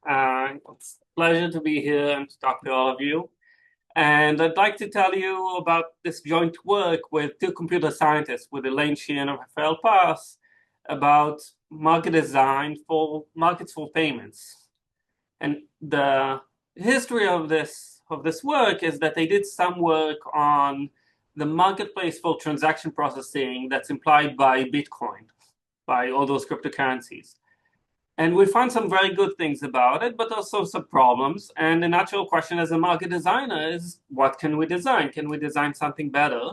It's a pleasure to be here and to talk to all of you. And I'd like to tell you about this joint work with two computer scientists, with Elaine and Rafael about market design for markets for payments. And the history of this work is that they did some work on the marketplace for transaction processing that's implied by Bitcoin, by all those cryptocurrencies. And we found some very good things about it, but also some problems. And the natural question as a market designer is, what can we design? Can we design something better?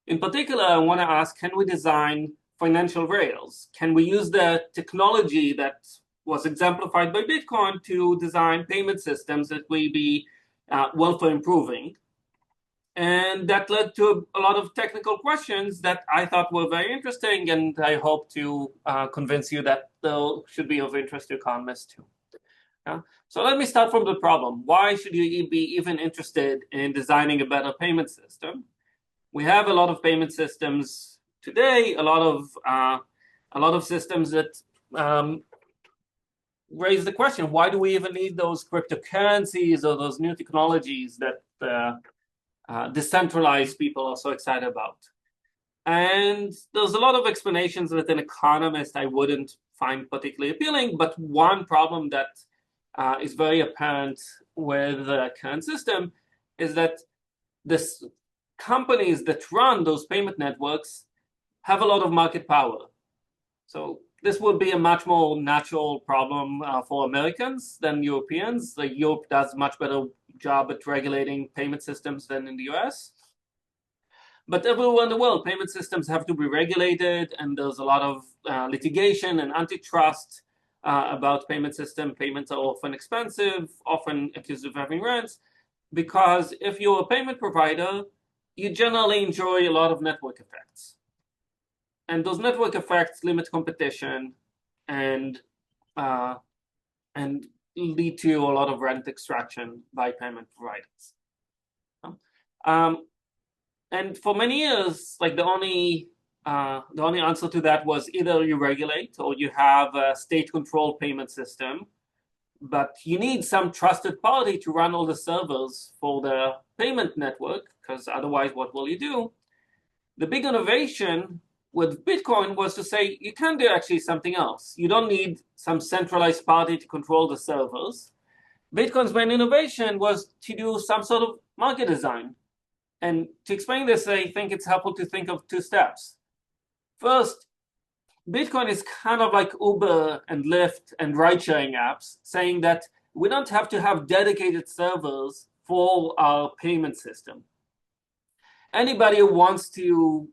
In particular, I want to ask, can we design financial rails? Can we use the technology that was exemplified by Bitcoin to design payment systems that will be welfare improving? And that led to a lot of technical questions that I thought were very interesting, and I hope to convince you that they should be of interest to economists too. Yeah? So let me start from the problem. Why should you be even interested in designing a better payment system? We have a lot of payment systems today, a lot of systems that raise the question, why do we even need those cryptocurrencies or those new technologies that decentralized people are so excited about? And there's a lot of explanations that an economist I wouldn't find particularly appealing, but one problem that is very apparent with the current system is that this companies that run those payment networks have a lot of market power. So this would be a much more natural problem for Americans than Europeans. Like Europe does a much better job at regulating payment systems than in the US. But everywhere in the world, payment systems have to be regulated, and there's a lot of litigation and antitrust about payment system. Payments are often expensive, often accused of having rents, because if you're a payment provider, you generally enjoy a lot of network effects. And those network effects limit competition and lead to a lot of rent extraction by payment providers. And for many years, like the only answer to that was either you regulate or you have a state-controlled payment system, but you need some trusted party to run all the servers for the payment network, because otherwise, what will you do? The big innovation with Bitcoin was to say you can do actually something else. You don't need some centralized party to control the servers. Bitcoin's main innovation was to do some sort of market design. And to explain this, I think it's helpful to think of two steps. First, Bitcoin is kind of like Uber and Lyft and ride-sharing apps, saying that we don't have to have dedicated servers for our payment system. Anybody who wants to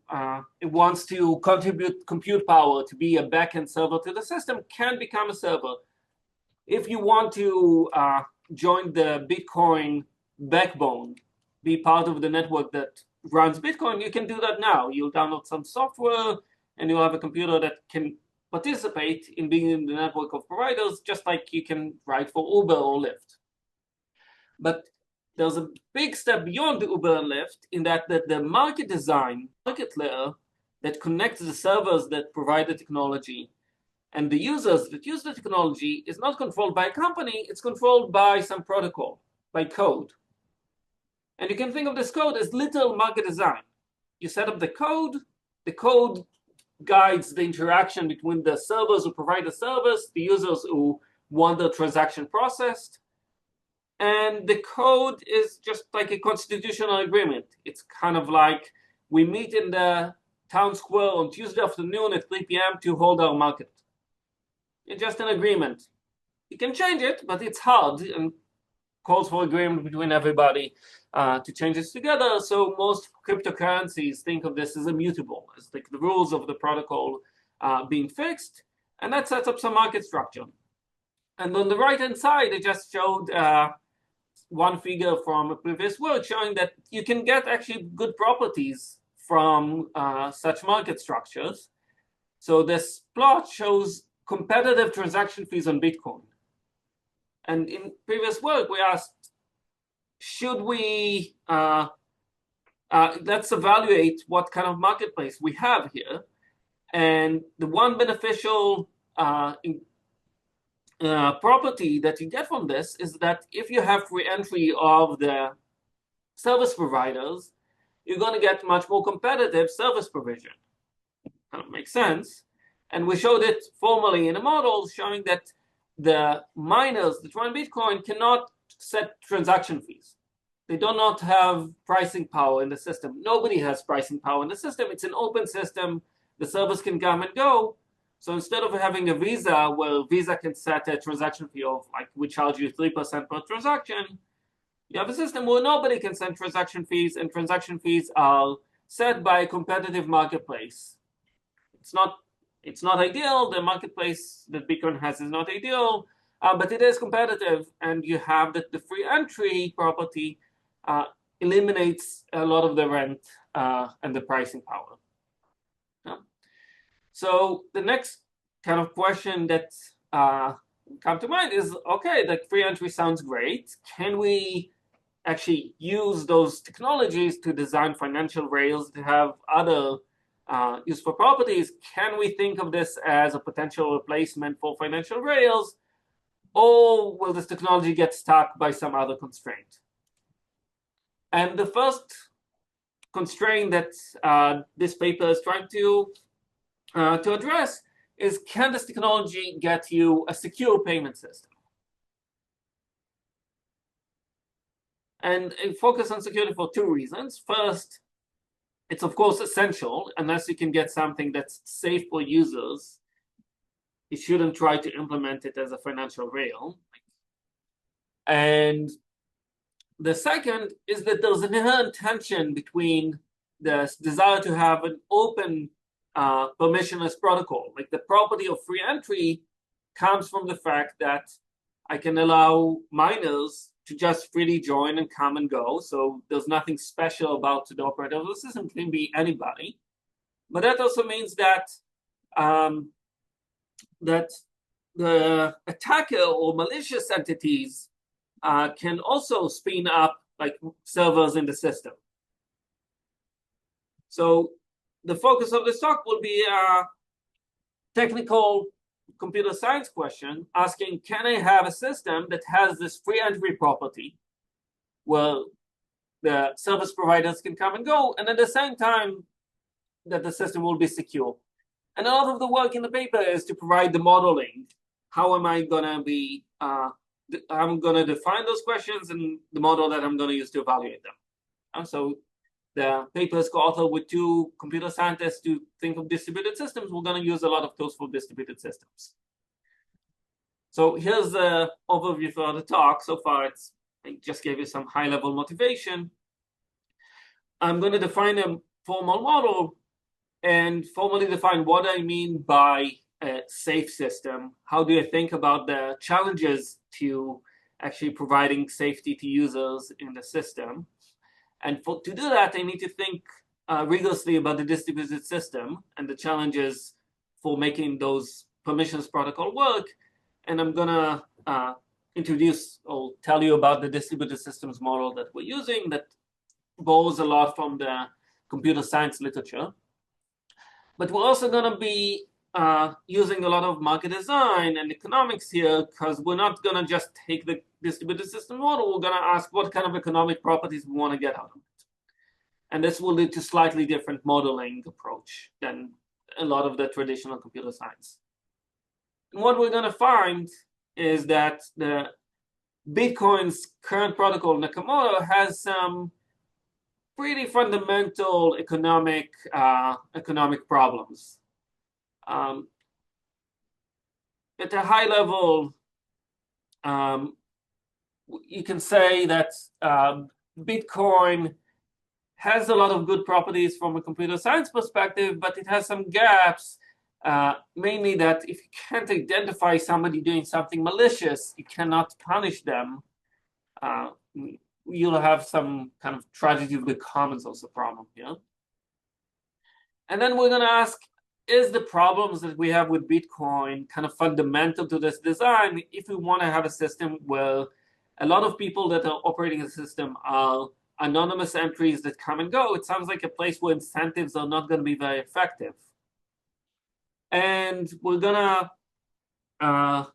contribute compute power to be a backend server to the system can become a server. If you want to join the Bitcoin backbone, be part of the network that runs Bitcoin, you can do that now. You'll download some software, and you'll have a computer that can participate in being in the network of providers, just like you can ride for Uber or Lyft. But there's a big step beyond the Uber and Lyft in that the market design, market layer that connects the servers that provide the technology and the users that use the technology is not controlled by a company, it's controlled by some protocol, by code. And you can think of this code as little market design. You set up the code guides the interaction between the servers who provide the service, the users who want the transaction processed, and the code is just like a constitutional agreement. It's kind of like we meet in the town square on Tuesday afternoon at 3 p.m. to hold our market. It's just an agreement. You can change it, but it's hard and calls for agreement between everybody to change this together. So most cryptocurrencies think of this as immutable, as like the rules of the protocol being fixed, and that sets up some market structure. And on the right-hand side, I just showed one figure from a previous work showing that you can get actually good properties from such market structures. So this plot shows competitive transaction fees on Bitcoin. And in previous work, we asked, should we, let's evaluate what kind of marketplace we have here. And the one beneficial property that you get from this is that if you have free entry of the service providers, you're going to get much more competitive service provision. Kind of makes sense. And we showed it formally in a model showing that the miners that run Bitcoin cannot set transaction fees. They do not have pricing power in the system. Nobody has pricing power in the system. It's an open system. The servers can come and go. So instead of having a Visa where Visa can set a transaction fee of, like, we charge you 3% per transaction, you have a system where nobody can set transaction fees, and transaction fees are set by a competitive marketplace. It's not ideal. The marketplace that Bitcoin has is not ideal, but it is competitive, and you have that the free entry property eliminates a lot of the rent and the pricing power. Yeah. So the next kind of question that come to mind is, okay, the free entry sounds great. Can we actually use those technologies to design financial rails that have other useful properties? Can we think of this as a potential replacement for financial rails, or will this technology get stuck by some other constraint? And the first constraint that this paper is trying to address is, can this technology get you a secure payment system? And it focuses on security for two reasons. First, it's of course essential. Unless you can get something that's safe for users, you shouldn't try to implement it as a financial rail. And the second is that there's an inherent tension between the desire to have an open permissionless protocol. Like, the property of free entry comes from the fact that I can allow miners to just freely join and come and go. So there's nothing special about the operator of the system. It can be anybody. But that also means that that the attacker or malicious entities can also spin up like servers in the system. So the focus of this talk will be a technical computer science question asking, can I have a system that has this free entry property where the service providers can come and go, and at the same time that the system will be secure? And a lot of the work in the paper is to provide the modeling. How am I going to be, I'm going to define those questions and the model that I'm going to use to evaluate them. And so the paper is co-authored with two computer scientists to think of distributed systems. We're going to use a lot of tools for distributed systems. So here's the overview for the talk. So far, I just gave you some high-level motivation. I'm going to define a formal model and formally define what I mean by a safe system. How do I think about the challenges to actually providing safety to users in the system? And to do that, I need to think rigorously about the distributed system and the challenges for making those permissions protocol work. And I'm going to introduce or tell you about the distributed systems model that we're using that borrows a lot from the computer science literature. But we're also going to be using a lot of market design and economics here, because we're not going to just take the distributed system model. We're going to ask what kind of economic properties we want to get out of it. And this will lead to slightly different modeling approach than a lot of the traditional computer science. And what we're going to find is that the Bitcoin's current protocol, Nakamoto, has some pretty fundamental economic problems. At a high level, you can say that Bitcoin has a lot of good properties from a computer science perspective, but it has some gaps, mainly that if you can't identify somebody doing something malicious, you cannot punish them. You'll have some kind of tragedy of the commons also problem here. And then we're going to ask, is the problems that we have with Bitcoin kind of fundamental to this design if we want to have a system where a lot of people that are operating the system are anonymous entries that come and go? It sounds like a place where incentives are not going to be very effective. And we're going to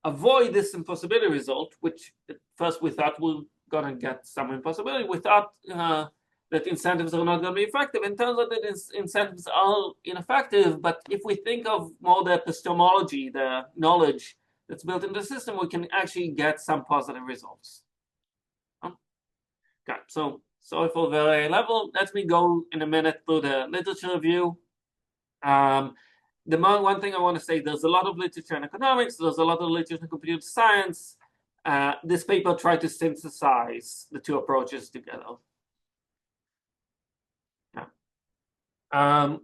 avoid this impossibility result, which at first we thought we were going to get some impossibility, we thought that incentives are not going to be effective. And it turns out that incentives are ineffective. But if we think of more the epistemology, the knowledge that's built in the system, we can actually get some positive results. Okay, so sorry for the very level. Let me go in a minute through the literature review. The one thing I want to say, there's a lot of literature in economics, there's a lot of literature in computer science. This paper tried to synthesize the two approaches together. Yeah.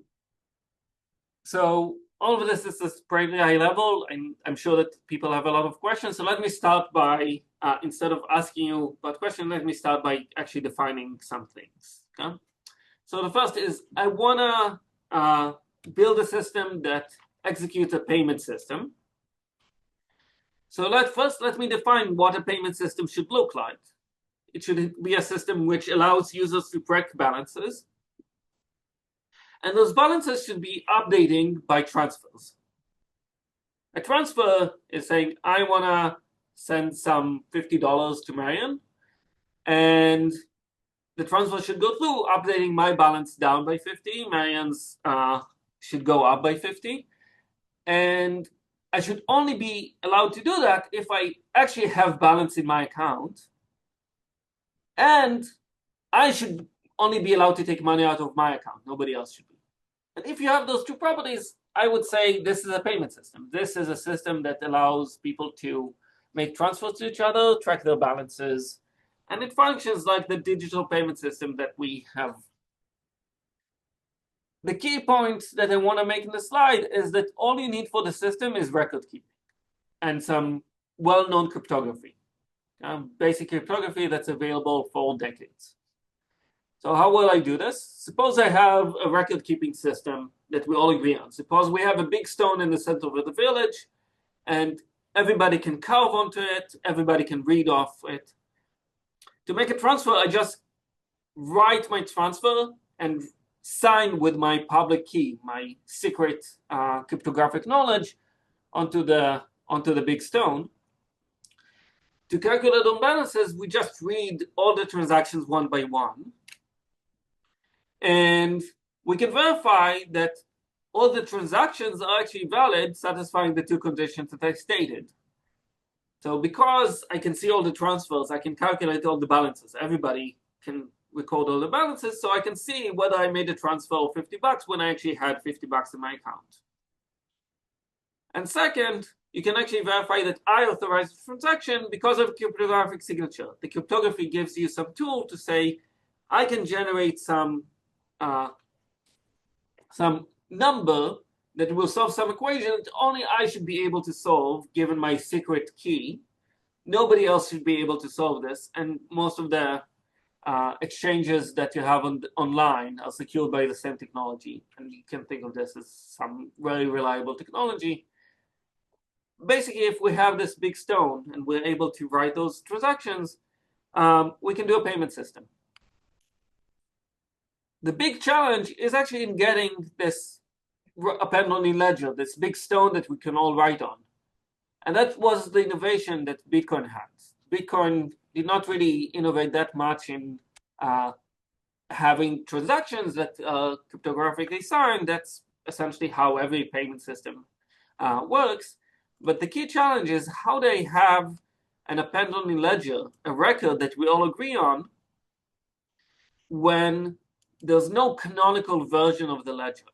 So all of this is pretty high level, and I'm sure that people have a lot of questions. So let me start by, instead of asking you about questions, let me start by actually defining some things. Okay? So the first is, I want to build a system that executes a payment system. So let me define what a payment system should look like. It should be a system which allows users to track balances. And those balances should be updating by transfers. A transfer is saying, I want to send some $50 to Marion, and the transfer should go through, updating my balance down by 50. Marion's should go up by 50. And I should only be allowed to do that if I actually have balance in my account. And I should only be allowed to take money out of my account. Nobody else should be. And if you have those two properties, I would say this is a payment system. This is a system that allows people to make transfers to each other, track their balances, and it functions like the digital payment system that we have. The key point that I want to make in the slide is that all you need for the system is record keeping and some well-known cryptography, basic cryptography that's available for decades. So how will I do this? Suppose I have a record-keeping system that we all agree on. Suppose we have a big stone in the center of the village, and everybody can carve onto it, everybody can read off it. To make a transfer, I just write my transfer and sign with my public key, my secret cryptographic knowledge, onto the big stone. To calculate on balances, we just read all the transactions one by one. And we can verify that all the transactions are actually valid, satisfying the two conditions that I stated. So because I can see all the transfers, I can calculate all the balances. Everybody can record all the balances, so I can see whether I made a transfer of $50 when I actually had $50 in my account. And second, you can actually verify that I authorized the transaction because of cryptographic signature. The cryptography gives you some tool to say, I can generate some number that will solve some equation that only I should be able to solve given my secret key. Nobody else should be able to solve this, and most of the exchanges that you have online are secured by the same technology, and you can think of this as some very reliable technology. Basically, if we have this big stone and we're able to write those transactions, we can do a payment system. The big challenge is actually in getting this append-only ledger, this big stone that we can all write on. And that was the innovation that Bitcoin had. Bitcoin did not really innovate that much in having transactions that are cryptographically signed. That's essentially how every payment system works. But the key challenge is how they have an append-only ledger, a record that we all agree on, when there's no canonical version of the ledger.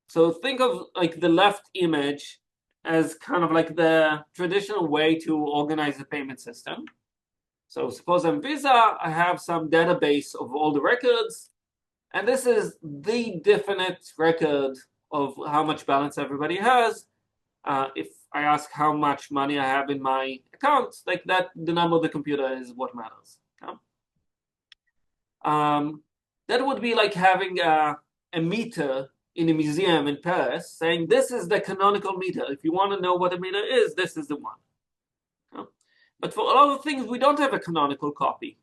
So think of like the left image as kind of like the traditional way to organize a payment system. So suppose I'm Visa, I have some database of all the records, and this is the definite record of how much balance everybody has. If I ask how much money I have in my account, like that, the number of the computer is what matters. That would be like having a meter in a museum in Paris saying, this is the canonical meter. If you want to know what a meter is, this is the one. But for a lot of things, we don't have a canonical copy.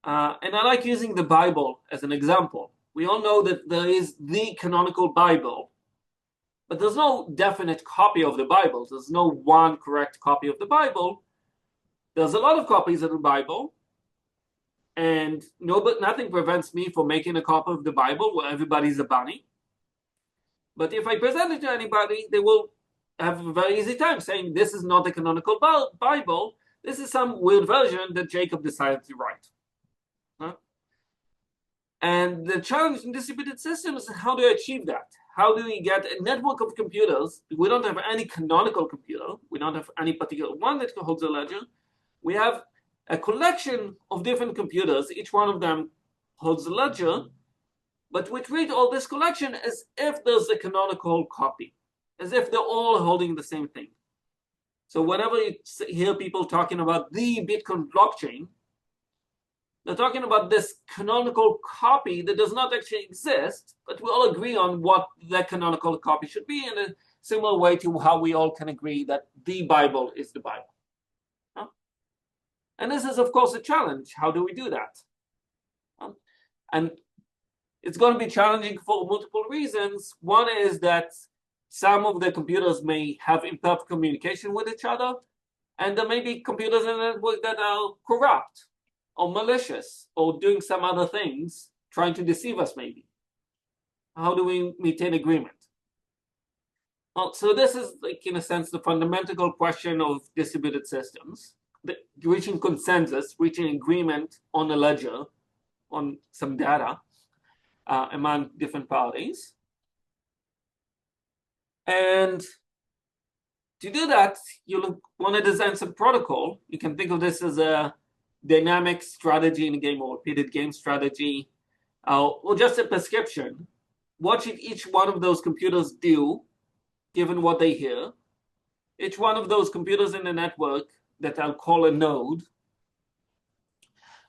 And I like using the Bible as an example. We all know that there is the canonical Bible, but there's no definite copy of the Bible. There's no one correct copy of the Bible. There's a lot of copies of the Bible, and nothing prevents me from making a copy of the Bible where everybody's a bunny. But if I present it to anybody, they will have a very easy time saying this is not the canonical Bible. This is some weird version that Jacob decided to write. Huh? And the challenge in distributed systems is how do I achieve that? How do we get a network of computers? We don't have any canonical computer. We don't have any particular one that holds a ledger. We have a collection of different computers. Each one of them holds a ledger. But we treat all this collection as if there's a canonical copy, as if they're all holding the same thing. So whenever you hear people talking about the Bitcoin blockchain, they're talking about this canonical copy that does not actually exist, but we all agree on what that canonical copy should be in a similar way to how we all can agree that the Bible is the Bible. Huh? And this is, of course, a challenge. How do we do that? And it's going to be challenging for multiple reasons. One is that some of the computers may have imperfect communication with each other, and there may be computers in the network that are corrupt or malicious or doing some other things, trying to deceive us maybe. How do we maintain agreement? Well, so this is, like, in a sense, the fundamental question of distributed systems, reaching consensus, reaching agreement on a ledger, on some data, among different parties. And to do that, you want to design some protocol. You can think of this as a dynamic strategy in a game or repeated game strategy, or just a prescription. What should each one of those computers do, given what they hear? Each one of those computers in the network that I'll call a node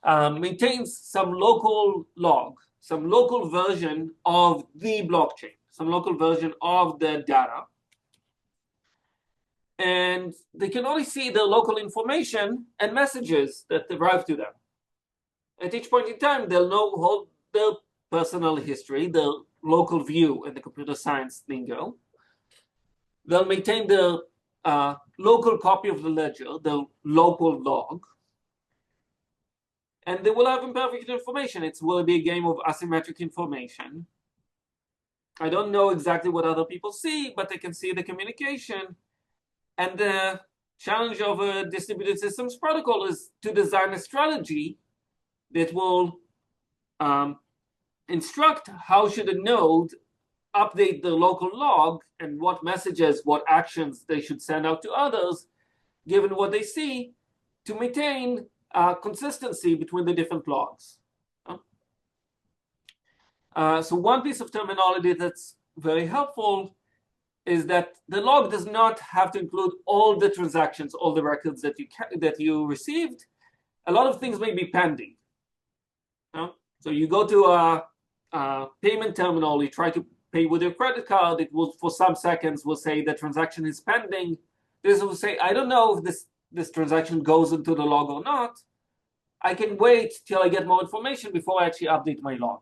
maintains some local log, some local version of the blockchain, some local version of the data. And they can only see the local information and messages that arrive to them. At each point in time, they'll know their personal history, their local view in the computer science lingo. They'll maintain the local copy of the ledger, the local log. And they will have imperfect information. It will be a game of asymmetric information. I don't know exactly what other people see, but they can see the communication. And the challenge of a distributed systems protocol is to design a strategy that will instruct how should a node update the local log and what messages, what actions they should send out to others, given what they see, to maintain consistency between the different logs. So one piece of terminology that's very helpful is that the log does not have to include all the transactions, all the records that you received. A lot of things may be pending. So you go to a payment terminal, you try to pay with your credit card, it will, for some seconds, will say the transaction is pending. This will say, I don't know if this transaction goes into the log or not. I can wait till I get more information before I actually update my log.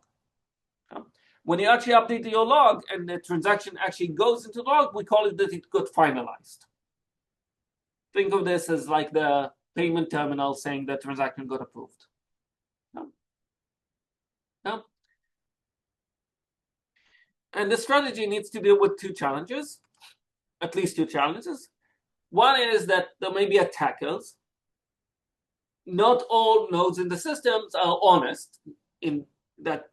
When you actually update your log and the transaction actually goes into the log, we call it that it got finalized. Think of this as like the payment terminal saying the transaction got approved. And the strategy needs to deal with two challenges, at least two challenges. One is that there may be attackers. Not all nodes in the systems are honest in that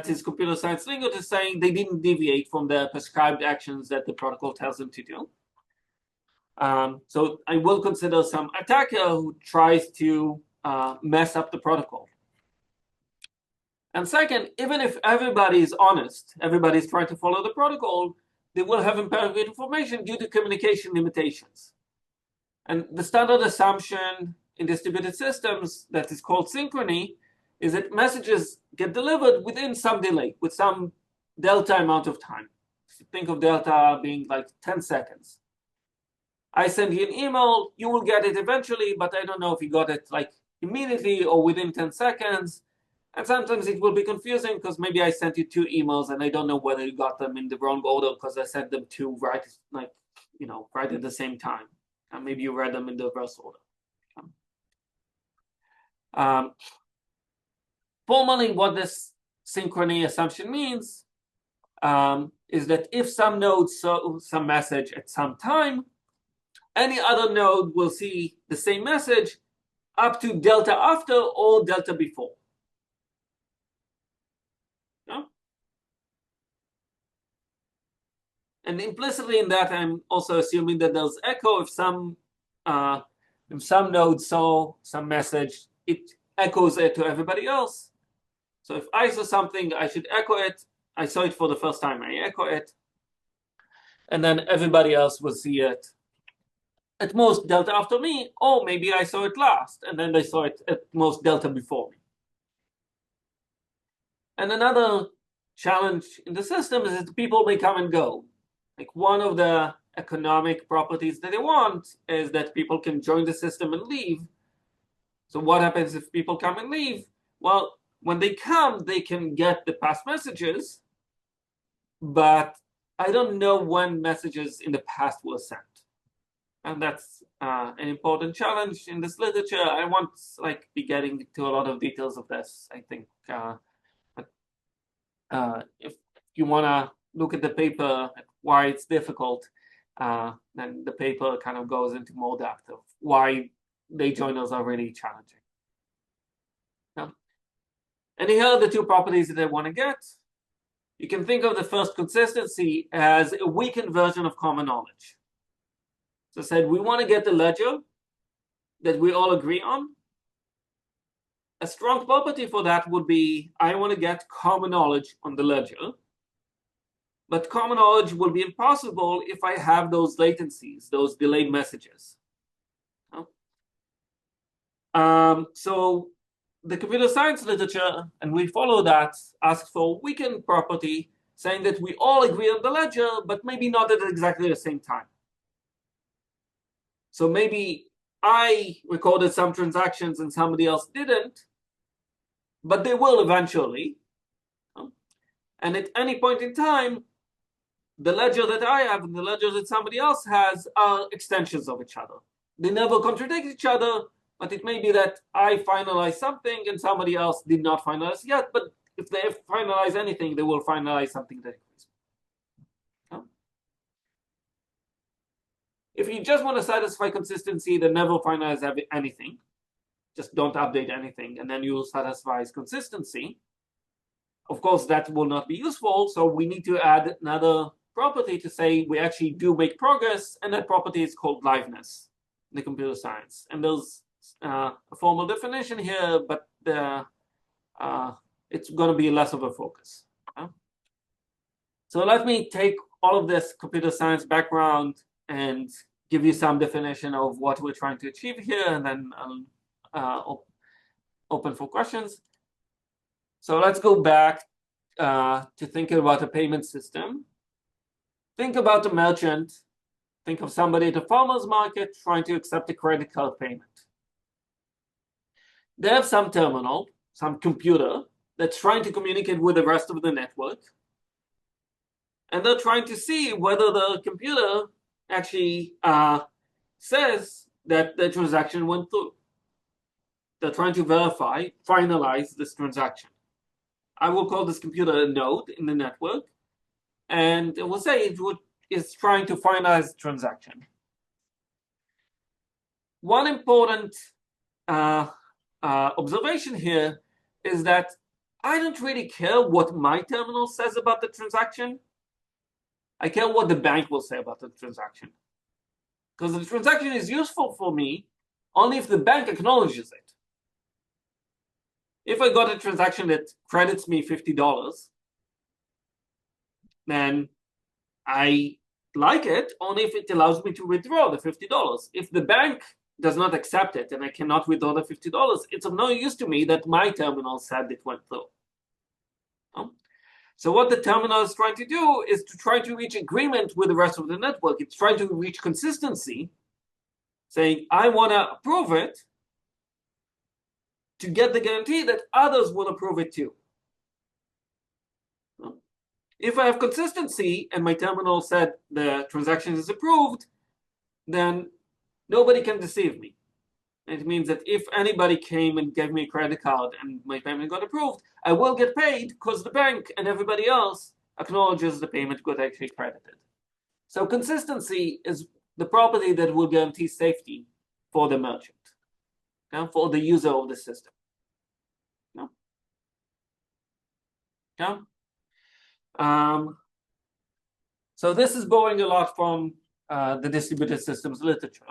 is computer science lingo to saying they didn't deviate from the prescribed actions that the protocol tells them to do. So I will consider some attacker who tries to mess up the protocol. And second, even if everybody is honest, everybody is trying to follow the protocol, they will have imperfect information due to communication limitations. And the standard assumption in distributed systems that is called synchrony is that messages get delivered within some delay, with some delta amount of time. Think of delta being like 10 seconds. I send you an email, you will get it eventually, but I don't know if you got it like immediately or within 10 seconds. And sometimes it will be confusing because maybe I sent you 2 emails and I don't know whether you got them in the wrong order because I sent them to right at the same time. And maybe you read them in the reverse order. Formally, what this synchrony assumption means is that if some node saw some message at some time, any other node will see the same message up to delta after or delta before. Yeah? And implicitly in that, I'm also assuming that there's echo. If some node saw some message, it echoes it to everybody else. So if I saw something, I should echo it. I saw it for the first time, I echo it. And then everybody else will see it at most delta after me, or maybe I saw it last, and then they saw it at most delta before me. And another challenge in the system is that people may come and go. Like one of the economic properties that they want is that people can join the system and leave. So what happens if people come and leave? Well, when they come, they can get the past messages, but I don't know when messages in the past were sent. And that's an important challenge in this literature. I won't be getting into a lot of details of this. I think if you want to look at the paper, why it's difficult, then the paper kind of goes into more depth of why day joiners are really challenging. Yeah. And here are the 2 properties that I want to get. You can think of the first, consistency, as a weakened version of common knowledge. So I said we want to get the ledger that we all agree on. A strong property for that would be I want to get common knowledge on the ledger. But common knowledge will be impossible if I have those latencies, those delayed messages. So the computer science literature, and we follow that, asks for a weakened property, saying that we all agree on the ledger, but maybe not at exactly the same time. So maybe I recorded some transactions and somebody else didn't, but they will eventually. And at any point in time, the ledger that I have and the ledger that somebody else has are extensions of each other. They never contradict each other, but it may be that I finalize something and somebody else did not finalize yet, but if they finalize anything, they will finalize something that agrees. If you just want to satisfy consistency, then never finalize anything. Just don't update anything, and then you'll satisfy consistency. Of course, that will not be useful, so we need to add another property to say we actually do make progress, and that property is called liveness in the computer science. And there's a formal definition here, but it's going to be less of a focus. So let me take all of this computer science background and give you some definition of what we're trying to achieve here, and then I'll open for questions. So let's go back to thinking about a payment system. Think about a merchant. Think of somebody at a farmer's market trying to accept a credit card payment. They have some terminal, some computer that's trying to communicate with the rest of the network. And they're trying to see whether the computer actually says that the transaction went through. They're trying to verify, finalize this transaction. I will call this computer a node in the network, and it will say it is trying to finalize the transaction. One important observation here is that I don't really care what my terminal says about the transaction. I care what the bank will say about the transaction. Because the transaction is useful for me only if the bank acknowledges it. If I got a transaction that credits me $50, then I like it only if it allows me to withdraw the $50. If the bank does not accept it and I cannot withdraw the $50, it's of no use to me that my terminal said it went through. So what the terminal is trying to do is to try to reach agreement with the rest of the network. It's trying to reach consistency, saying, I want to approve it to get the guarantee that others will approve it too. If I have consistency and my terminal said the transaction is approved, then nobody can deceive me. It means that if anybody came and gave me a credit card and my payment got approved, I will get paid because the bank and everybody else acknowledges the payment got actually credited. So consistency is the property that will guarantee safety for the merchant, for the user of the system. So this is borrowing a lot from the distributed systems literature.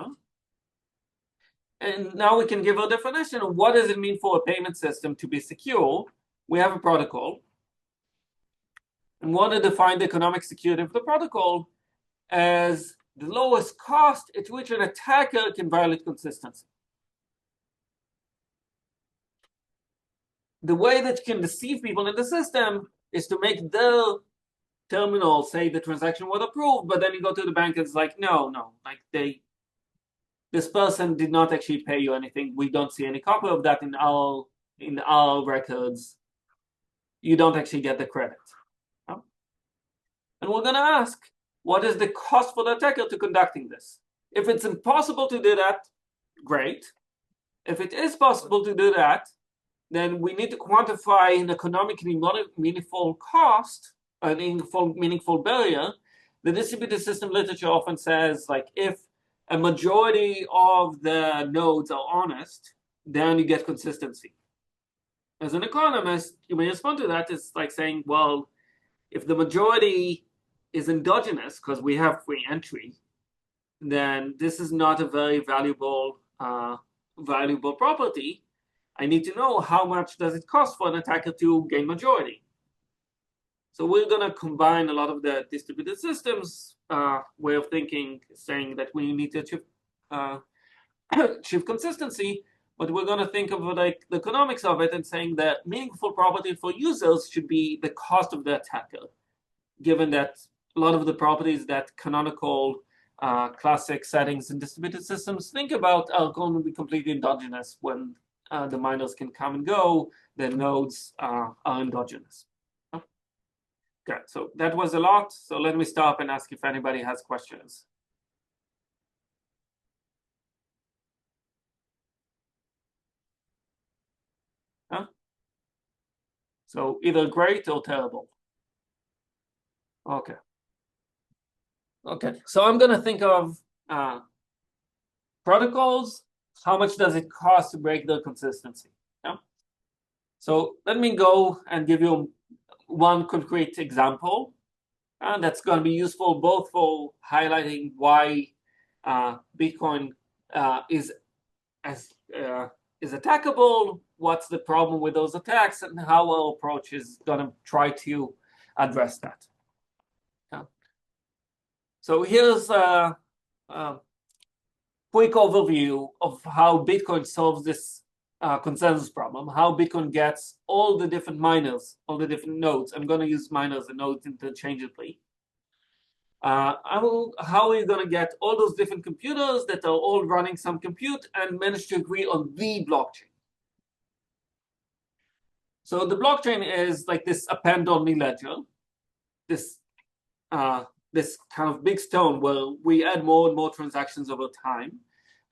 And now we can give a definition of what does it mean for a payment system to be secure. We have a protocol. And we want to define the economic security of the protocol as the lowest cost at which an attacker can violate consistency. The way that you can deceive people in the system is to make their terminal say the transaction was approved, but then you go to the bank and it's like, no, like this person did not actually pay you anything. We don't see any copy of that in our records. You don't actually get the credit. And we're going to ask, what is the cost for the attacker to conducting this? If it's impossible to do that, great. If it is possible to do that, then we need to quantify an economically meaningful cost, a meaningful barrier. The distributed system literature often says, like, if a majority of the nodes are honest, then you get consistency. As an economist, you may respond to that as like saying, well, if the majority is endogenous because we have free entry, then this is not a very valuable property. I need to know how much does it cost for an attacker to gain majority. So we're going to combine a lot of the distributed systems way of thinking, saying that we need to achieve consistency, but we're going to think of like the economics of it and saying that meaningful property for users should be the cost of the attacker, given that a lot of the properties that canonical classic settings and distributed systems think about are going to be completely endogenous when the miners can come and go, the nodes are endogenous. Okay, so that was a lot. So let me stop and ask if anybody has questions. So either great or terrible. Okay. So I'm going to think of protocols. How much does it cost to break their consistency? So let me go and give you one concrete example, and that's going to be useful both for highlighting why Bitcoin is attackable, what's the problem with those attacks, and how our approach is going to try to address that. So here's a quick overview of how Bitcoin solves this consensus problem, how Bitcoin gets all the different miners, all the different nodes. I'm going to use miners and nodes interchangeably. How are you going to get all those different computers that are all running some compute and manage to agree on the blockchain? So the blockchain is like this append-only ledger, this kind of big stone where we add more and more transactions over time.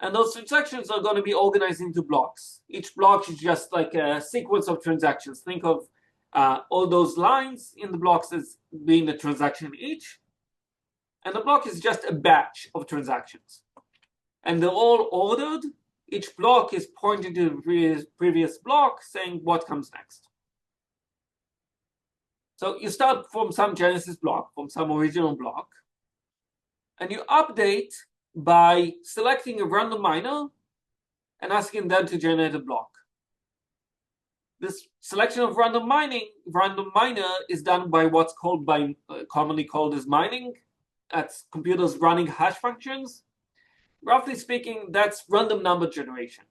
And those transactions are going to be organized into blocks. Each block is just like a sequence of transactions. Think of all those lines in the blocks as being a transaction each. And the block is just a batch of transactions. And they're all ordered. Each block is pointing to the previous block, saying what comes next. So you start from some genesis block, from some original block, and you update by selecting a random miner and asking them to generate a block. This selection of random miner is done by what's commonly called as mining. That's computers running hash functions. Roughly speaking, that's random number generation.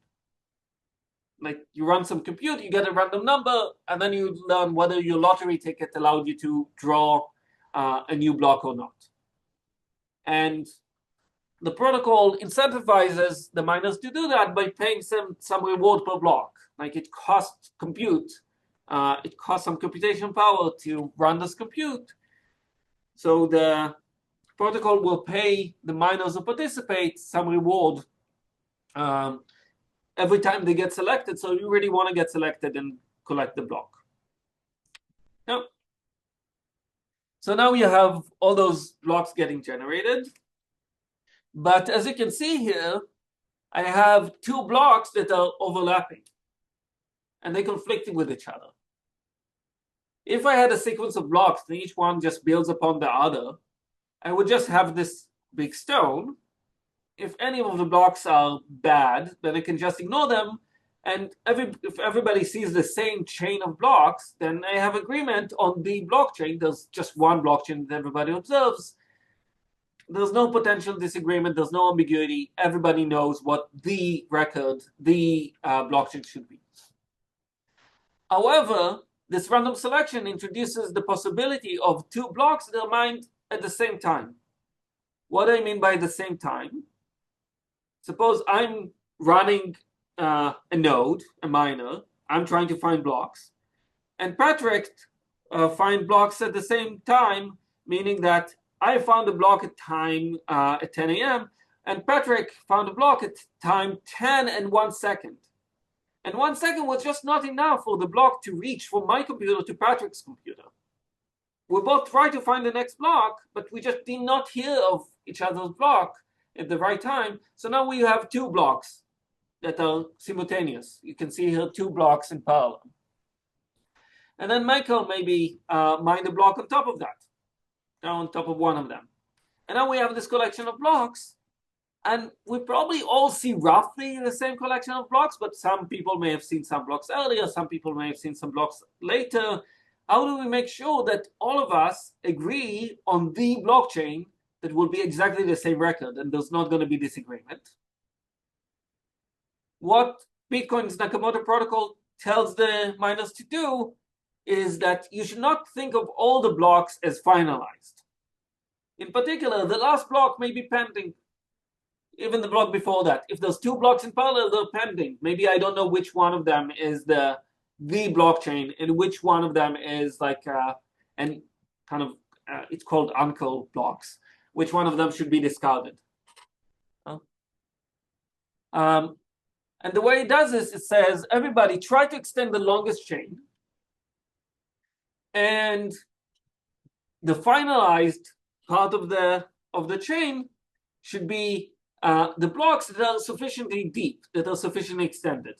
Like you run some compute, you get a random number, and then you learn whether your lottery ticket allowed you to draw a new block or not. And the protocol incentivizes the miners to do that by paying some reward per block. Like it costs compute. It costs some computation power to run this compute. So the protocol will pay the miners who participate some reward every time they get selected. So you really want to get selected and collect the block. Now, so now you have all those blocks getting generated. But as you can see here, I have two blocks that are overlapping and they're conflicting with each other. If I had a sequence of blocks and each one just builds upon the other, I would just have this big stone. If any of the blocks are bad, then I can just ignore them. And if everybody sees the same chain of blocks, then I have agreement on the blockchain. There's just one blockchain that everybody observes. There's no potential disagreement. There's no ambiguity. Everybody knows what the record, the blockchain should be. However, this random selection introduces the possibility of two blocks that are mined at the same time. What do I mean by the same time? Suppose I'm running a node, a miner. I'm trying to find blocks. And Patrick find blocks at the same time, meaning that I found a block at time at 10 a.m. and Patrick found a block at time 10 and 1 second. And 1 second was just not enough for the block to reach from my computer to Patrick's computer. We both tried to find the next block, but we just did not hear of each other's block at the right time. So now we have two blocks that are simultaneous. You can see here two blocks in parallel. And then Michael maybe mined a block on top of that, on top of one of them. And now we have this collection of blocks. And we probably all see roughly the same collection of blocks, but some people may have seen some blocks earlier, some people may have seen some blocks later. How do we make sure that all of us agree on the blockchain that will be exactly the same record and there's not going to be disagreement? What Bitcoin's Nakamoto protocol tells the miners to do is that you should not think of all the blocks as finalized. In particular, the last block may be pending. Even the block before that. If there's two blocks in parallel, they're pending. Maybe I don't know which one of them is the blockchain and which one of them is like and kind of it's called uncle blocks. Which one of them should be discarded? And the way it does this, it says everybody try to extend the longest chain, and the finalized part of the chain should be the blocks that are sufficiently deep, that are sufficiently extended.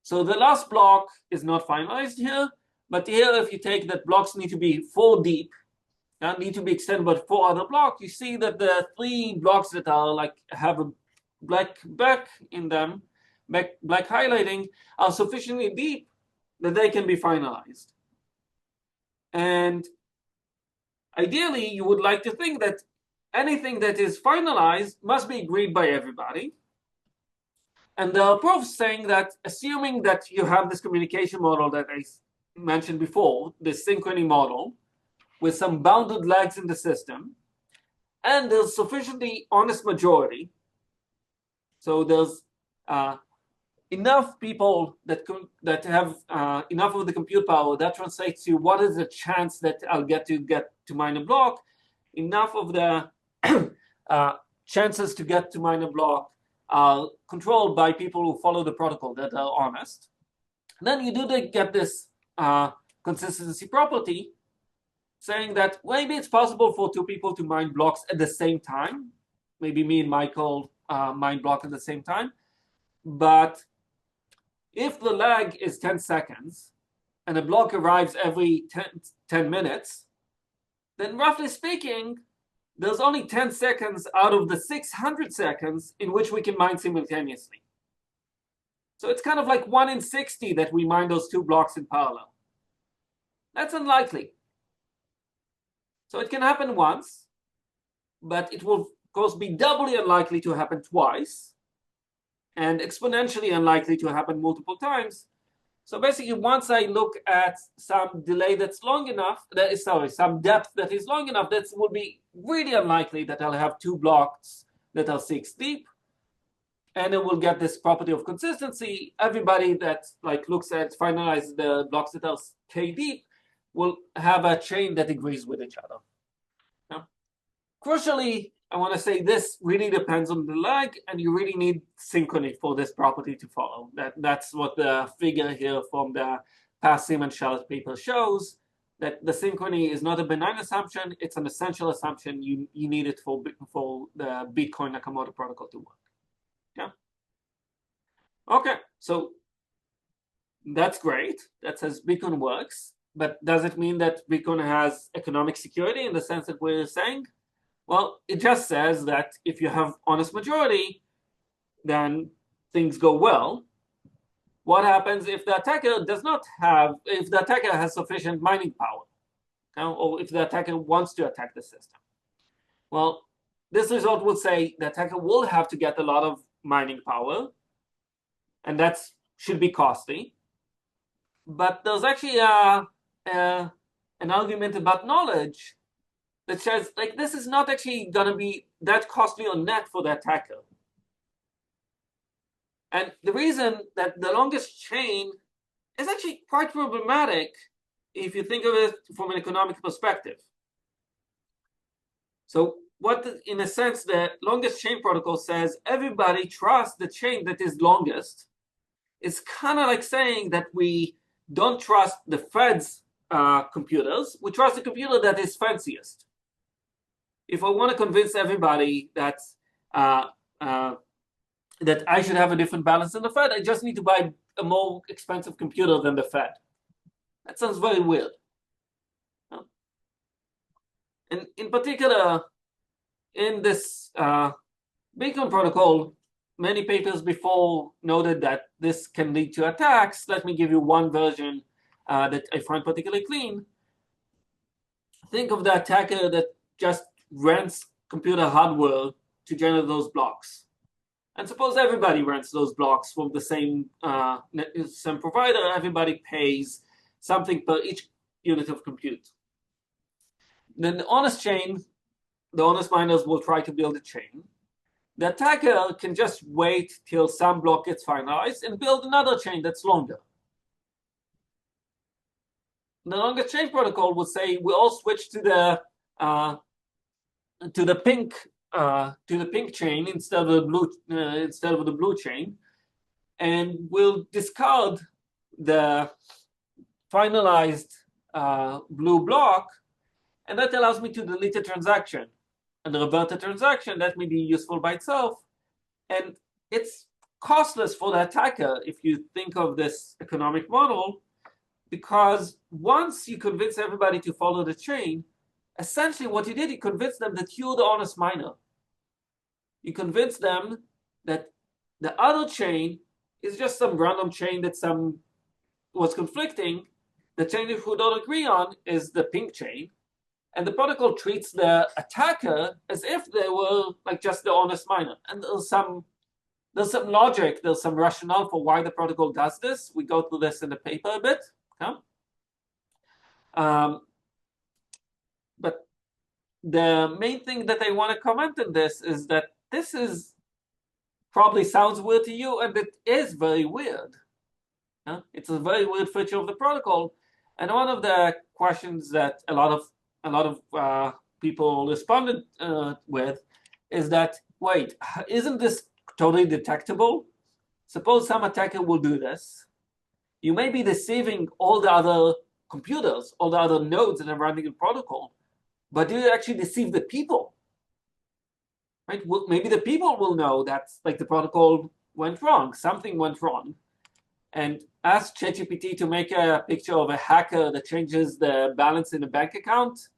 So the last block is not finalized here, but here if you take that blocks need to be 4 deep, need to be extended by 4 other blocks, you see that the 3 blocks that are like have a black back in them, black highlighting, are sufficiently deep that they can be finalized. And ideally, you would like to think that anything that is finalized must be agreed by everybody. And there are proofs saying that, assuming that you have this communication model that I mentioned before, this synchrony model, with some bounded lags in the system, and there's sufficiently honest majority, so there's enough people that have enough of the compute power, that translates to what is the chance that I'll get to mine a block, enough of the chances to get to mine a block are controlled by people who follow the protocol that are honest. And then you do get this consistency property saying that maybe it's possible for 2 people to mine blocks at the same time. Maybe me and Michael mine block at the same time. But if the lag is 10 seconds and a block arrives every 10 minutes, then roughly speaking, there's only 10 seconds out of the 600 seconds in which we can mine simultaneously. So it's kind of like 1 in 60 that we mine those 2 blocks in parallel. That's unlikely. So it can happen once, but it will, of course, be doubly unlikely to happen twice, and exponentially unlikely to happen multiple times. So basically, once I look at some delay that's long enough, some depth that is long enough, that will be really unlikely that I'll have 2 blocks that are 6 deep. and it will get this property of consistency. Everybody that looks at finalize the blocks that are k deep will have a chain that agrees with each other. Now, crucially, I want to say this really depends on the lag, and you really need synchrony for this property to follow. That's what the figure here from the Passim and Shallot paper shows, that the synchrony is not a benign assumption, it's an essential assumption. You need it for the Bitcoin Nakamoto protocol to work. Yeah. Okay, so that's great. That says Bitcoin works, but does it mean that Bitcoin has economic security in the sense that we're saying? Well, it just says that if you have honest majority, then things go well. What happens if the attacker does not have, if the attacker has sufficient mining power, or if the attacker wants to attack the system? Well, this result would say the attacker will have to get a lot of mining power, and that should be costly. But there's actually an argument about knowledge that says this is not actually going to be that costly or net for the attacker. And the reason that the longest chain is actually quite problematic if you think of it from an economic perspective. So in a sense, the longest chain protocol says everybody trusts the chain that is longest. It's kind of like saying that we don't trust the Fed's computers. We trust the computer that is fanciest. If I want to convince everybody that that I should have a different balance than the Fed, I just need to buy a more expensive computer than the Fed. That sounds very weird. And in particular, in this Bitcoin protocol, many papers before noted that this can lead to attacks. Let me give you one version that I find particularly clean. Think of the attacker that just rents computer hardware to generate those blocks. And suppose everybody rents those blocks from the same provider. Everybody pays something per each unit of compute. Then the honest chain, the honest miners will try to build a chain. The attacker can just wait till some block gets finalized and build another chain that's longer. The longest chain protocol would say we all switch to the pink chain instead of the blue chain, and we'll discard the finalized blue block, and that allows me to delete a transaction and revert a transaction. That may be useful by itself, and it's costless for the attacker if you think of this economic model, because once you convince everybody to follow the chain, essentially what you did, you convinced them that you're the honest miner. You convinced them that the other chain is just some random chain that was conflicting. The chain that we don't agree on is the pink chain. And the protocol treats the attacker as if they were just the honest miner. And there's some logic, there's some rationale for why the protocol does this. We go through this in the paper a bit. But the main thing that I want to comment on this is that this is probably sounds weird to you, and it is very weird. It's a very weird feature of the protocol. And one of the questions that a lot of people responded with is that, wait, isn't this totally detectable? Suppose some attacker will do this. You may be deceiving all the other computers, all the other nodes that are running the protocol, but do you actually deceive the people? Right? Well, maybe the people will know that the protocol went wrong, something went wrong, and ask ChatGPT to make a picture of a hacker that changes the balance in a bank account.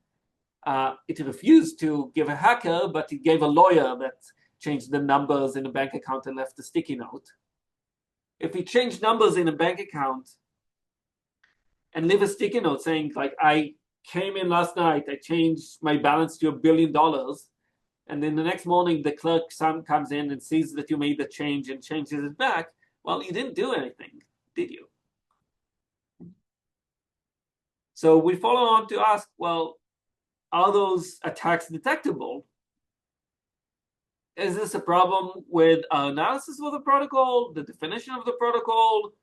It refused to give a hacker, but it gave a lawyer that changed the numbers in a bank account and left a sticky note. If we change numbers in a bank account and leave a sticky note saying, I came in last night, I changed my balance to $1 billion, and then the next morning the clerk comes in and sees that you made the change and changes it back, well, you didn't do anything, did you? So we follow on to ask, well, are those attacks detectable? is this a problem with analysis of the protocol, the definition of the protocol,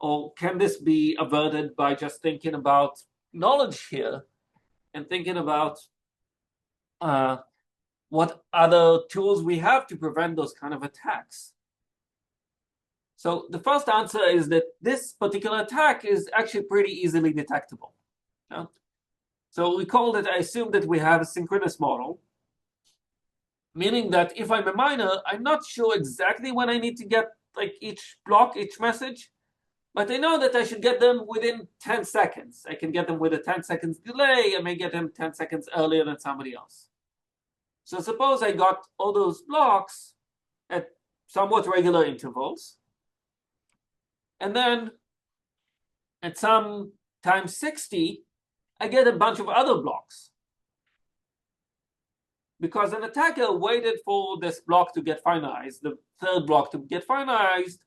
or can this be averted by just thinking about knowledge here and thinking about what other tools we have to prevent those kind of attacks? So the first answer is that this particular attack is actually pretty easily detectable. So recall that I assume that we have a synchronous model, meaning that if I'm a miner, I'm not sure exactly when I need to get like each block, each message, but I know that I should get them within 10 seconds. I can get them with a 10 seconds delay. I may get them 10 seconds earlier than somebody else. So suppose I got all those blocks at somewhat regular intervals. And then at some time 60, I get a bunch of other blocks. Because an attacker waited for this block to get finalized, the third block to get finalized,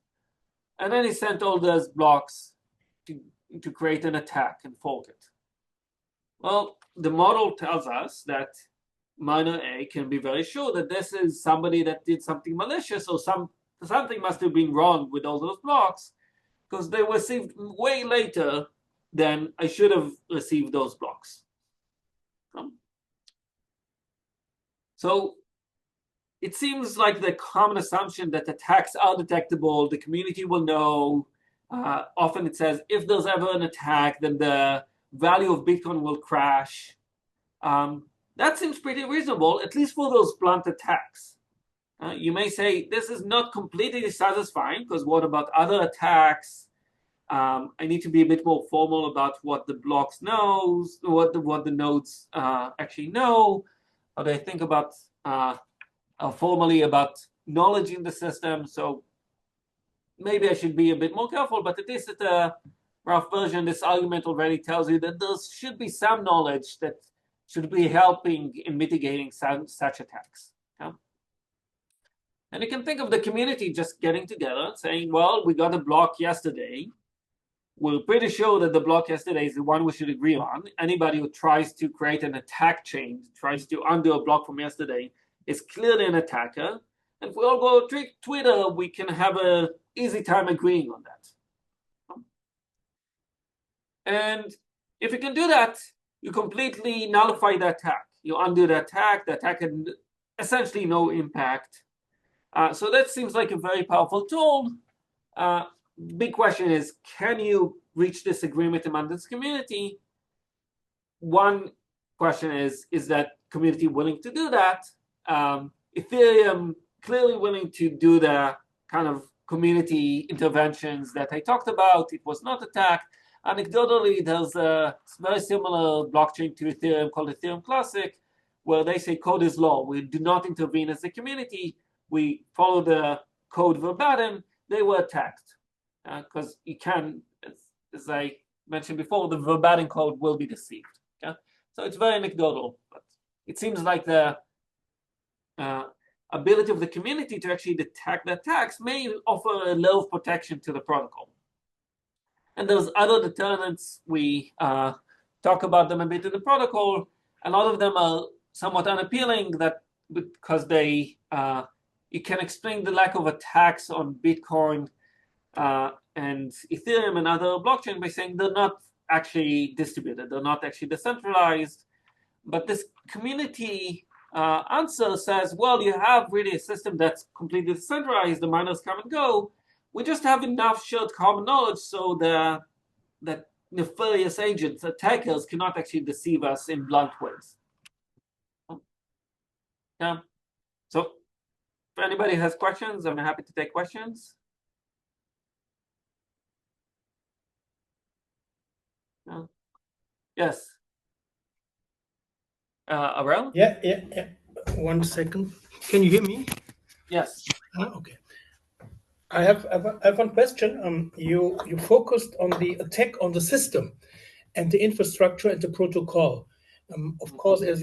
and then he sent all those blocks to create an attack and fork it. Well, the model tells us that miner A can be very sure that this is somebody that did something malicious, or something must have been wrong with all those blocks, because they were received way later than I should have received those blocks. So it seems like the common assumption that attacks are detectable, the community will know. Often it says, if there's ever an attack, then the value of Bitcoin will crash. That seems pretty reasonable, at least for those blunt attacks. You may say, this is not completely satisfying, because what about other attacks? I need to be a bit more formal about what the blocks knows, what the nodes actually know. How they think about formally about knowledge in the system. So maybe I should be a bit more careful, but at least at a rough version, this argument already tells you that there should be some knowledge that should be helping in mitigating such attacks. Yeah? And you can think of the community just getting together and saying, well, we got a block yesterday. We're pretty sure that the block yesterday is the one we should agree on. Anybody who tries to create an attack chain, tries to undo a block from yesterday, is clearly an attacker. And if we all go to Twitter, we can have an easy time agreeing on that. And if you can do that, you completely nullify the attack. You undo the attack had essentially no impact. So that seems like a very powerful tool. Big question is, can you reach this agreement among this community? One question is that community willing to do that? Ethereum clearly willing to do the kind of community interventions that I talked about. It was not attacked. Anecdotally, there's a very similar blockchain to Ethereum called Ethereum Classic, where they say code is law. We do not intervene as a community. We follow the code verbatim. They were attacked. Because you can, as I mentioned before, the verbatim code will be deceived. Okay? So it's very anecdotal, but it seems like the ability of the community to actually detect the attacks may offer a level of protection to the protocol. And there's other deterrents. We talk about them a bit in the protocol. A lot of them are somewhat unappealing, that because they you can explain the lack of attacks on Bitcoin and Ethereum and other blockchain by saying they're not actually distributed, they're not actually decentralized. But this community answer says, well, you have really a system that's completely decentralized, the miners come and go. We just have enough shared common knowledge so that nefarious agents, attackers, cannot actually deceive us in blunt ways. Yeah. So if anybody has questions, I'm happy to take questions. Yes. Aurel? Yeah. 1 second. Can you hear me? Yes. Okay. I have one question. You focused on the attack on the system and the infrastructure and the protocol. Of course, as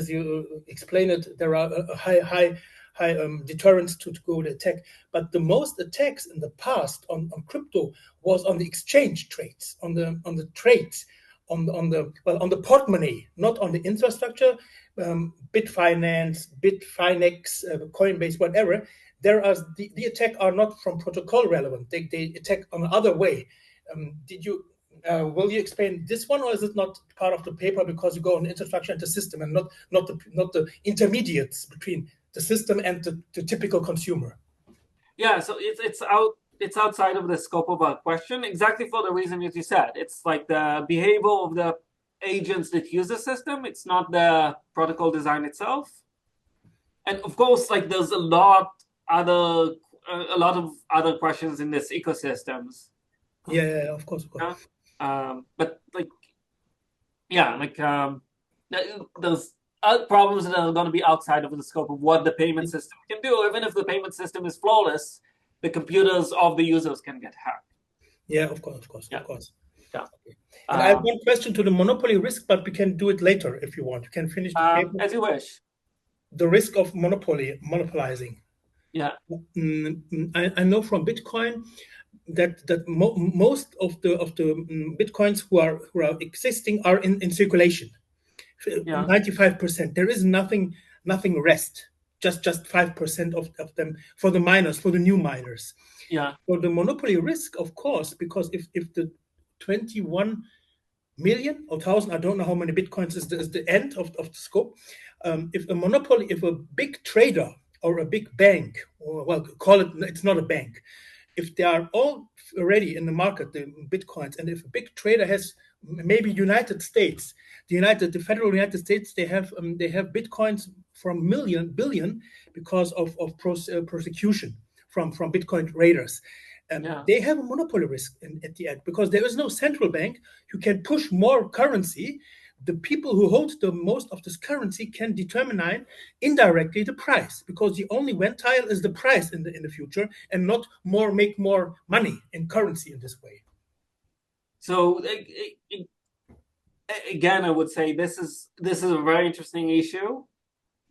you explain it, there are a high deterrence to go to attack. But the most attacks in the past on crypto was on the exchange trades, on the trades on the portemonnaie, not on the infrastructure. Bitfinance, Bitfinex, Coinbase, whatever. The attack are not from protocol relevant. They attack on another way. Will you explain this one, or is it not part of the paper because you go on infrastructure and the system and not the intermediates between the system and the typical consumer? Yeah, so it's outside of the scope of our question, exactly for the reason that you said. It's like the behavior of the agents that use the system. It's not the protocol design itself. And of course, like there's a lot of other questions in this ecosystems. Yeah, of course. But like, yeah, like there's problems that are going to be outside of the scope of what the payment system can do. Even if the payment system is flawless, the computers of the users can get hacked. Yeah, of course. Yeah. Okay. And I have one question to the monopoly risk, but we can do it later if you want. You can finish the paper. As you wish. The risk of monopolizing. Yeah. I know from Bitcoin that most of the Bitcoins who are existing are in circulation. 95%. There is nothing rest. Just 5% of them for the miners, for the new miners. Yeah. So the monopoly risk, of course, because if the 21 million or 1,000, I don't know how many Bitcoins is the end of the scope. If a big trader or a big bank, or well, call it, it's not a bank, if they are all already in the market, the Bitcoins, and if a big trader has maybe United States, the federal United States, they have Bitcoins from billion because of prosecution from Bitcoin raiders. They have a monopoly risk at the end because there is no central bank who can push more currency. The people who hold the most of this currency can determine indirectly the price, because the only ventile is the price in the future, and not make more money in currency in this way. So again, I would say this is a very interesting issue,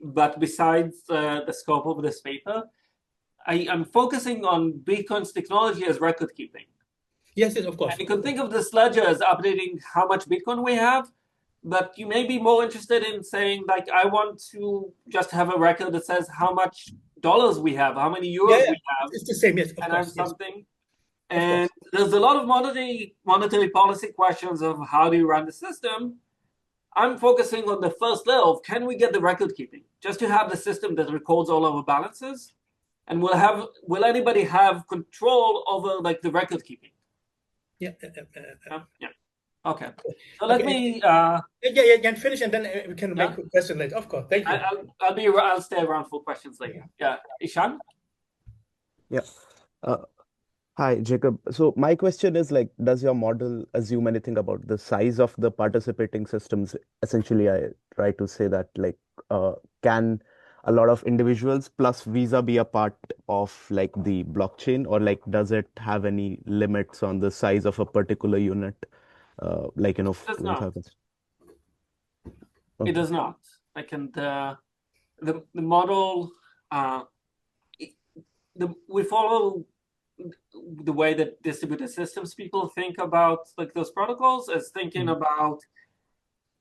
but besides the scope of this paper, I'm focusing on Bitcoin's technology as record keeping. Yes, of course. And you can think of this ledger as updating how much Bitcoin we have, but you may be more interested in saying, like, I want to just have a record that says how much dollars we have, how many euros we have. It's the same, yes, of and course. Something. Yes. And there's a lot of monetary policy questions of how do you run the system. I'm focusing on the first layer of, can we get the record keeping? Just to have the system that records all our balances. And will anybody have control over like the record keeping? Yeah. Okay. So let me. Can finish, and then we can make a question later. Of course. Thank you. I'll stay around for questions later. Yeah. Ishan. Yeah. Hi, Jacob. So my question is, like, does your model assume anything about the size of the participating systems? Essentially, I try to say that, like, can a lot of individuals plus Visa be a part of like the blockchain, or like does it have any limits on the size of a particular unit? Like, you know, it does not. It does not. Like, and the model, we follow the way that distributed systems people think about like those protocols as thinking about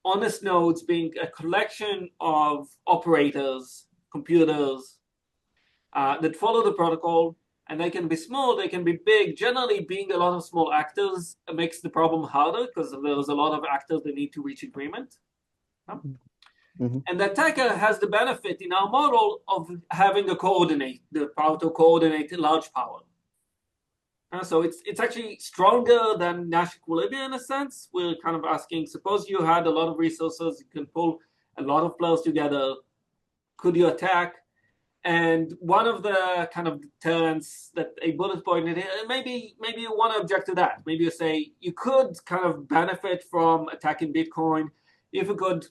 honest nodes being a collection of operators, computers that follow the protocol, and they can be small, they can be big. Generally, being a lot of small actors makes the problem harder because there's a lot of actors that need to reach agreement. And the attacker has the benefit in our model of having the power to coordinate large power. So it's actually stronger than Nash equilibrium in a sense. We're kind of asking, suppose you had a lot of resources, you can pull a lot of players together. Could you attack? And one of the kind of deterrents that a bullet pointed here, maybe you want to object to that. Maybe you say you could kind of benefit from attacking Bitcoin if you could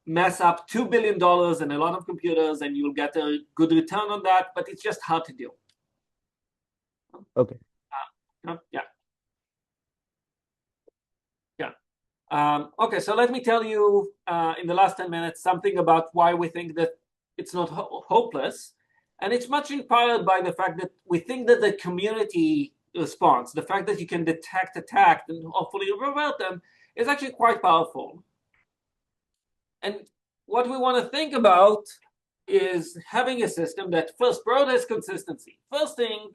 mess up $2 billion and a lot of computers, and you'll get a good return on that, but it's just hard to do. Okay. Okay, so let me tell you in the last 10 minutes something about why we think that it's not hopeless. And it's much inspired by the fact that we think that the community response, the fact that you can detect attacks and hopefully revert them, is actually quite powerful. And what we want to think about is having a system that first prioritizes consistency. First thing,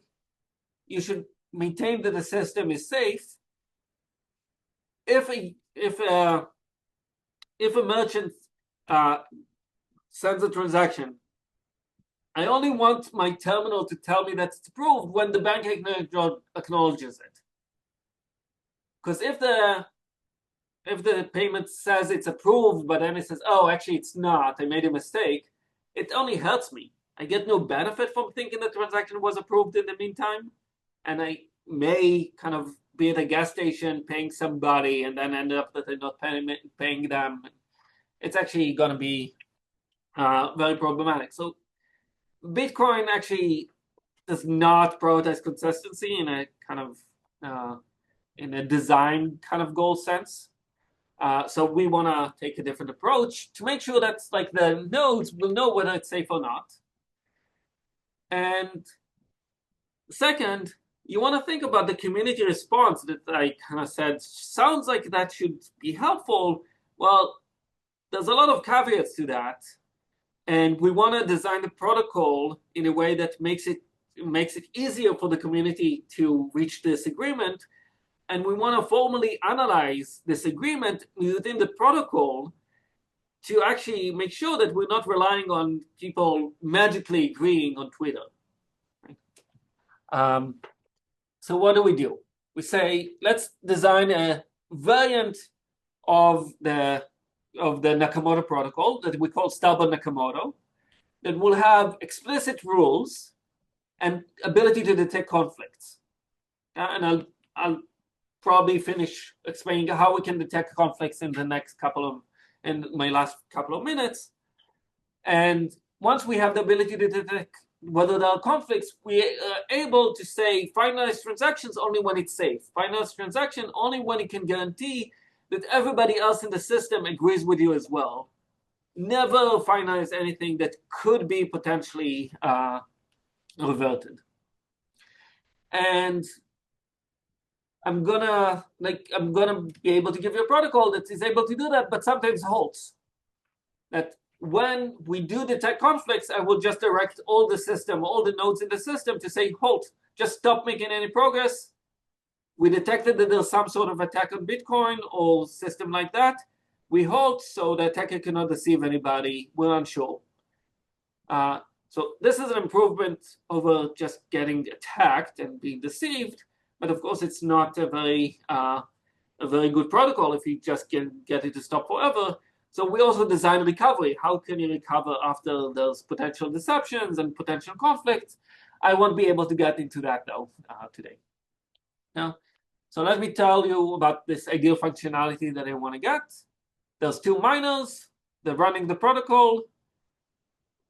you should maintain that the system is safe. If a merchant sends a transaction, I only want my terminal to tell me that it's approved when the bank acknowledges it. Because if the payment says it's approved, but then it says, oh, actually it's not, I made a mistake, it only hurts me. I get no benefit from thinking the transaction was approved in the meantime. And I may kind of be at a gas station paying somebody and then end up that I'm not paying them. It's actually going to be very problematic. So Bitcoin actually does not prioritize consistency in a kind of in a design kind of goal sense. So we want to take a different approach to make sure that like the nodes will know whether it's safe or not. And second, you want to think about the community response that I kind of said sounds like that should be helpful. Well, there's a lot of caveats to that. And we want to design the protocol in a way that makes it easier for the community to reach this agreement. And we want to formally analyze this agreement within the protocol to actually make sure that we're not relying on people magically agreeing on Twitter. Right? So what do? We say, let's design a variant of the Nakamoto protocol that we call Stubborn Nakamoto that will have explicit rules and ability to detect conflicts. And I'll probably finish explaining how we can detect conflicts in my last couple of minutes. And once we have the ability to detect whether there are conflicts, we are able to say finalize transactions only when it's safe. Finalize transaction only when it can guarantee that everybody else in the system agrees with you as well. Never finalize anything that could be potentially reverted. And I'm gonna be able to give you a protocol that is able to do that, but sometimes halts. That when we do detect conflicts, I will just direct all the nodes in the system to say, halt, just stop making any progress. We detected that there's some sort of attack on Bitcoin or system like that. We halt so the attacker cannot deceive anybody. We're unsure. So this is an improvement over just getting attacked and being deceived. But of course, it's not a very good protocol if you just can get it to stop forever. So we also design recovery. How can you recover after those potential deceptions and potential conflicts? I won't be able to get into that though today. Now, so let me tell you about this ideal functionality that I want to get. There's two miners. They're running the protocol.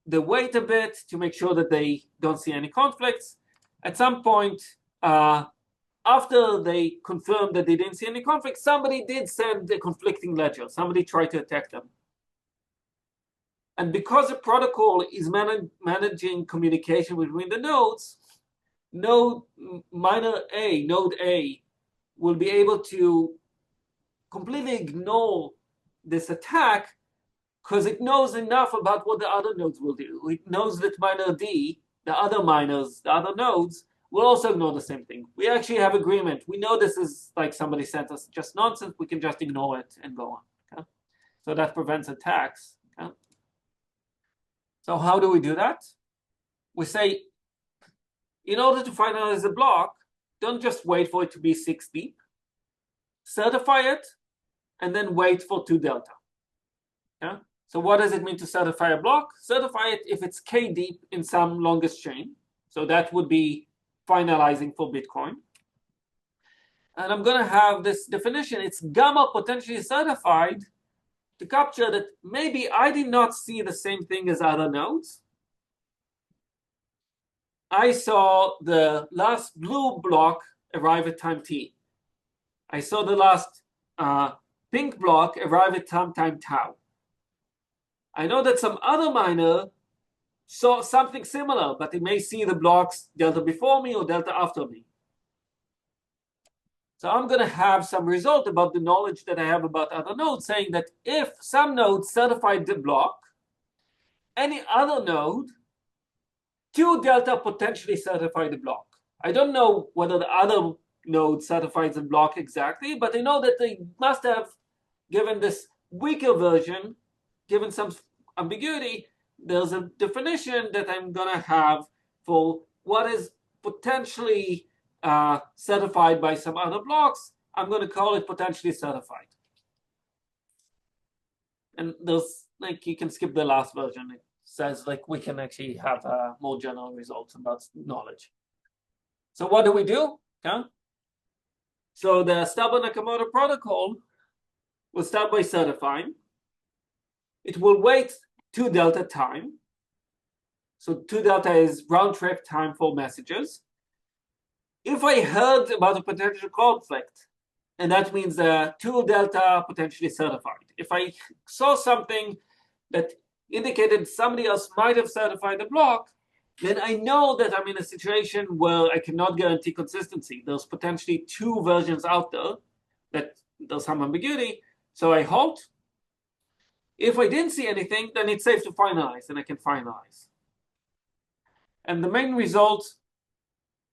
They wait a bit to make sure that they don't see any conflicts. At some point, after they confirmed that they didn't see any conflict, somebody did send a conflicting ledger. Somebody tried to attack them. And because the protocol is managing communication between the nodes, node A, will be able to completely ignore this attack because it knows enough about what the other nodes will do. It knows that miner D, the other nodes, will also ignore the same thing. We actually have agreement. We know this is like somebody sent us just nonsense. We can just ignore it and go on. Okay? So that prevents attacks. Okay? So how do we do that? We say, in order to finalize a block, don't just wait for it to be 6 deep. Certify it, and then wait for 2 delta. Okay? So what does it mean to certify a block? Certify it if it's K deep in some longest chain. So that would be finalizing for Bitcoin. And I'm going to have this definition. It's gamma potentially certified to capture that maybe I did not see the same thing as other nodes. I saw the last blue block arrive at time t. I saw the last pink block arrive at time tau. I know that some other miner saw something similar, but it may see the blocks delta before me or delta after me. So I'm going to have some result about the knowledge that I have about other nodes, saying that if some node certified the block, any other node, Q delta potentially certify the block. I don't know whether the other node certifies the block exactly, but I know that they must have, given this weaker version, given some ambiguity, there's a definition that I'm going to have for what is potentially certified by some other blocks. I'm going to call it potentially certified. And there's, like, you can skip the last version. It says, like, we can actually have more general results about knowledge. So what do we do? Okay. So the stubborn Nakamoto protocol will start by certifying. It will wait 2 delta time. So 2 delta is round trip time for messages. If I heard about a potential conflict, and that means 2 delta potentially certified. If I saw something that indicated somebody else might have certified the block, then I know that I'm in a situation where I cannot guarantee consistency. There's potentially 2 versions out there that there's some ambiguity. So I halt. If I didn't see anything, then it's safe to finalize, and I can finalize. And the main result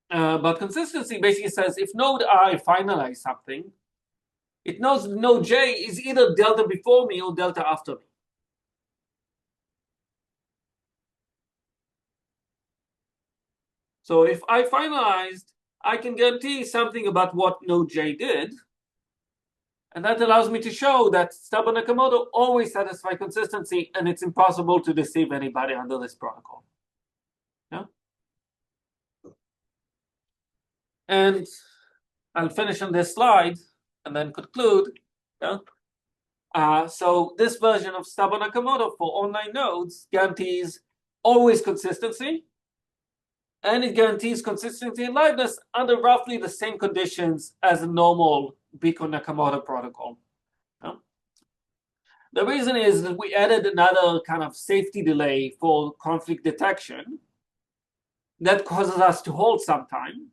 about consistency basically says if node I finalize something, it knows node J is either delta before me or delta after me. So if I finalized, I can guarantee something about what node J did. And that allows me to show that stubborn Nakamoto always satisfies consistency, and it's impossible to deceive anybody under this protocol. Yeah? And I'll finish on this slide and then conclude. Yeah? So this version of stubborn Nakamoto for online nodes guarantees always consistency, and it guarantees consistency and liveness under roughly the same conditions as a normal Biko Nakamoto protocol. Yeah? The reason is that we added another kind of safety delay for conflict detection that causes us to hold some time.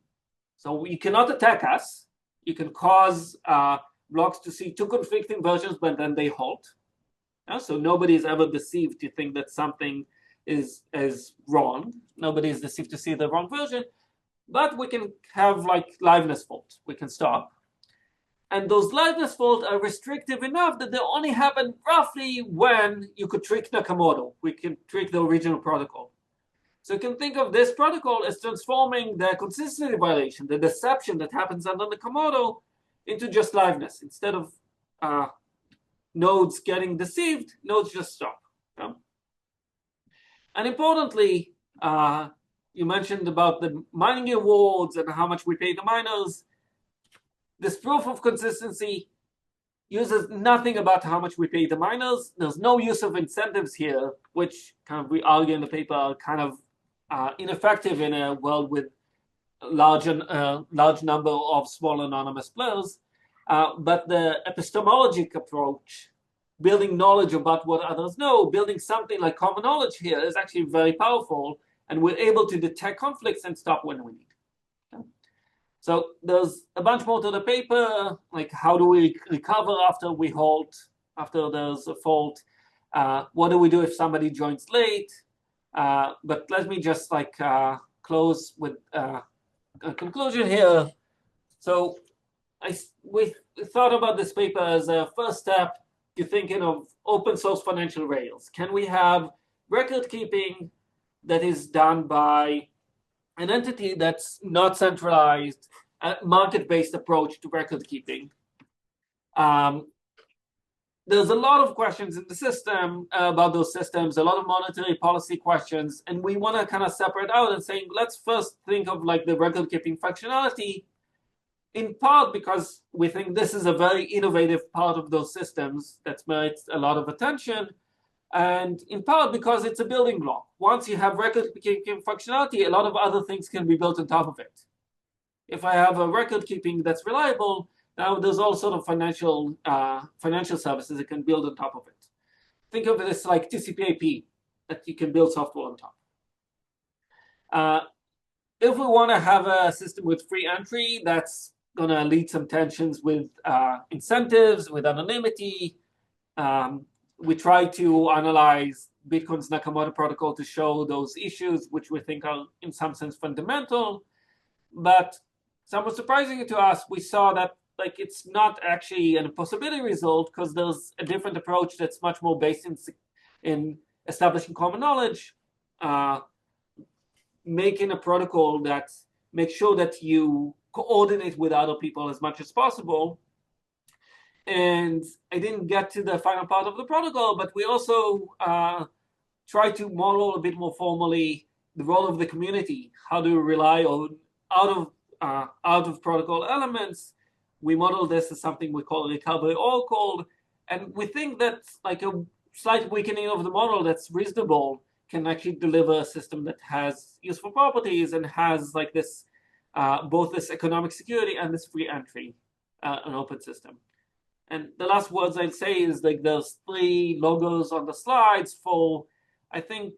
So you cannot attack us. You can cause blocks to see 2 conflicting versions, but then they halt. Yeah? So nobody is ever deceived to think that something is wrong. Nobody is deceived to see the wrong version, but we can have like liveness fault. We can stop. And those liveness faults are restrictive enough that they only happen roughly when you could trick Nakamoto. We can trick the original protocol. So you can think of this protocol as transforming the consistency violation, the deception that happens under Nakamoto, into just liveness. Instead of nodes getting deceived, nodes just stop. Okay? And importantly, you mentioned about the mining awards and how much we pay the miners. This proof of consistency uses nothing about how much we pay the miners. There's no use of incentives here, which kind of we argue in the paper are kind of ineffective in a world with large number of small anonymous players. But the epistemologic approach, building knowledge about what others know, building something like common knowledge here is actually very powerful, and we're able to detect conflicts and stop when we need. So there's a bunch more to the paper, like how do we recover after we halt, after there's a fault? What do we do if somebody joins late? But let me just like close with a conclusion here. So we thought about this paper as a first step to thinking of open source financial rails. Can we have record keeping that is done by an entity that's not centralized, a market-based approach to record keeping? There's a lot of questions in the system about those systems, a lot of monetary policy questions, and we want to kind of separate out and saying, let's first think of like the record keeping functionality, in part because we think this is a very innovative part of those systems that merits a lot of attention, and in part because it's a building block. Once you have record-keeping functionality, a lot of other things can be built on top of it. If I have a record-keeping that's reliable, now there's all sort of financial services that can build on top of it. Think of it as like TCP/IP that you can build software on top. If we want to have a system with free entry that's going to lead some tensions with incentives, with anonymity. We try to analyze Bitcoin's Nakamoto protocol to show those issues, which we think are in some sense fundamental. But somewhat surprisingly to us, we saw that like it's not actually an impossibility result, because there's a different approach that's much more based in establishing common knowledge, making a protocol that makes sure that you coordinate with other people as much as possible. And I didn't get to the final part of the protocol, but we also try to model a bit more formally the role of the community. How do we rely on out of protocol elements? We model this as something we call a recovery all call, and we think that like a slight weakening of the model that's reasonable can actually deliver a system that has useful properties and has like this both this economic security and this free entry, an open system. And the last words I'll say is like there's 3 logos on the slides for, I think,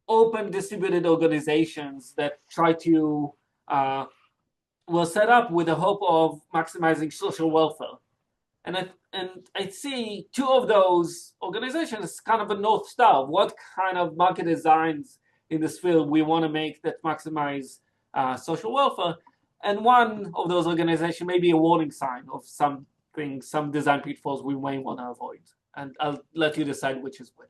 open distributed organizations that try to were set up with the hope of maximizing social welfare. And I see 2 of those organizations kind of a North Star. What kind of market designs in this field we want to make that maximize social welfare? And one of those organizations may be a warning sign of something, some design pitfalls we may want to avoid. And I'll let you decide which is which.